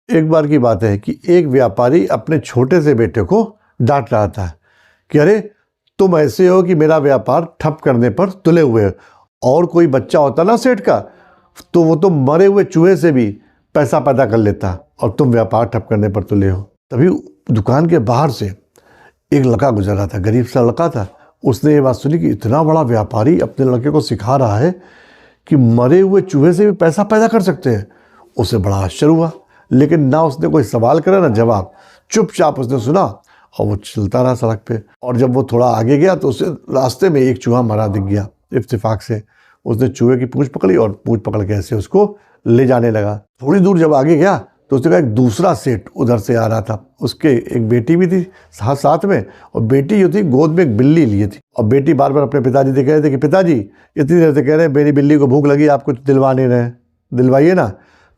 एक बार की बात है कि एक व्यापारी अपने छोटे से बेटे को डांट रहा था कि अरे तुम ऐसे हो कि मेरा व्यापार ठप करने पर तुले हुए हो। और कोई बच्चा होता ना सेठ का, तो वो तो मरे हुए चूहे से भी पैसा पैदा कर लेता, और तुम व्यापार ठप करने पर तुले हो। तभी दुकान के बाहर से एक लड़का गुजर रहा था, गरीब सा लड़का था। उसने ये बात सुनी कि इतना बड़ा व्यापारी अपने लड़के को सिखा रहा है कि मरे हुए चूहे से भी पैसा पैदा कर सकते हैं। उसे बड़ा आश्चर्य हुआ, लेकिन ना उसने कोई सवाल करा ना जवाब। चुपचाप उसने सुना और वो चलता रहा सड़क पे। और जब वो थोड़ा आगे गया तो उसे रास्ते में एक चूहा मरा दिख गया। इत्तेफाक से उसने चूहे की पूंछ पकड़ी और पूंछ पकड़ के ऐसे उसको ले जाने लगा। थोड़ी दूर जब आगे गया तो उसने कहा एक दूसरा सेठ उधर से आ रहा था। उसके एक बेटी भी थी साथ में, और बेटी जो थी गोद में एक बिल्ली लिए थी। और बेटी बार बार अपने पिताजी से कह रहे थे कि पिताजी इतनी देर से कह रहे हैं मेरी बिल्ली को भूख लगी, आप कुछ दिलवा नहीं रहे, दिलवाइए ना।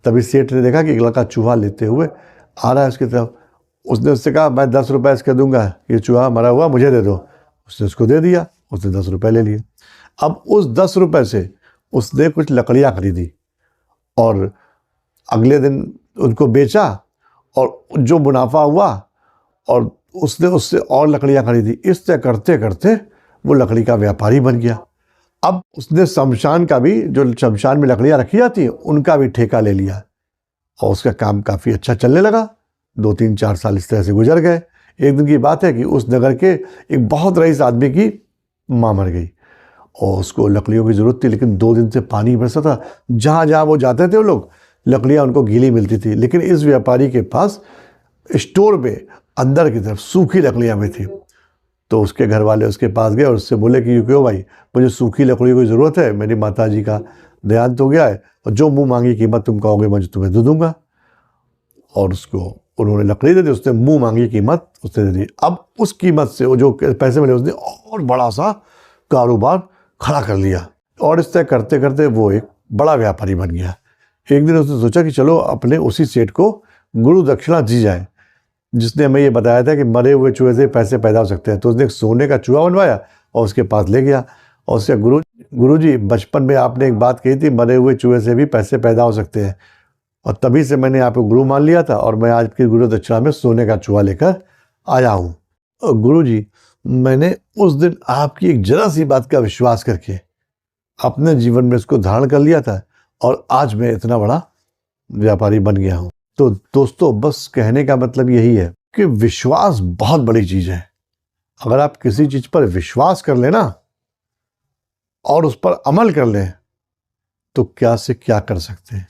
तभी सेठ ने देखा कि एक लड़का चूहा लेते हुए आ रहा है उसकी तरफ। उसने उससे कहा मैं 10 रुपये इसके दूंगा, ये चूहा मरा हुआ मुझे दे दो। उसने उसको दे दिया, उसने 10 रुपये ले लिए। अब उस 10 रुपये से उसने कुछ लकड़ियाँ खरीदी और अगले दिन उनको बेचा, और जो मुनाफा हुआ और उसने उससे और लकड़ियाँ खरीदी। इस तरह करते करते वो लकड़ी का व्यापारी बन गया। अब उसने शमशान का भी, जो शमशान में लकड़ियाँ रखी जाती हैं, उनका भी ठेका ले लिया, और उसका काम काफ़ी अच्छा चलने लगा। 2-3-4 साल इस तरह से गुजर गए। एक दिन की बात है कि उस नगर के एक बहुत रईस आदमी की माँ मर गई, और उसको लकड़ियों की ज़रूरत थी, लेकिन 2 दिन से पानी बरसा था। जहाँ जहाँ वो जाते थे वो लोग, लकड़ियाँ उनको गीली मिलती थी। लेकिन इस व्यापारी के पास स्टोर में अंदर की तरफ सूखी लकड़ियाँ भी थी। तो उसके घर वाले उसके पास गए और उससे बोले कि क्यों भाई, मुझे सूखी लकड़ियों की ज़रूरत है, मेरी माता जी का देहांत हो गया है, और जो मुँह मांगी कीमत तुम कहोगे मैं तुम्हें दे दूँगा। और उसको उन्होंने लकड़ी दे दी, उसने मुँह मांगी कीमत उसने दे दी। अब उस कीमत से वो जो पैसे मिले उसने और बड़ा सा कारोबार खड़ा कर लिया, और इस तरह करते करते वो एक बड़ा व्यापारी बन गया। एक दिन उसने सोचा कि चलो अपने उसी सेठ को गुरु दक्षिणा दी जाए, जिसने हमें ये बताया था कि मरे हुए चूहे से पैसे पैदा हो सकते हैं। तो उसने एक सोने का चूहा बनवाया और उसके पास ले गया, और उसके गुरु जी बचपन में आपने एक बात कही थी, मरे हुए चूहे से भी पैसे पैदा हो सकते हैं, और तभी से मैंने आपको गुरु मान लिया था, और मैं आज की गुरु दक्षिणा में सोने का चूहा लेकर आया हूँ। और गुरु जी, मैंने उस दिन आपकी एक जरा सी बात का विश्वास करके अपने जीवन में इसको धारण कर लिया था, और आज मैं इतना बड़ा व्यापारी बन गया हूँ। तो दोस्तों, बस कहने का मतलब यही है कि विश्वास बहुत बड़ी चीज़ है। अगर आप किसी चीज़ पर विश्वास कर लेना और उस पर अमल कर लें, तो क्या से क्या कर सकते हैं।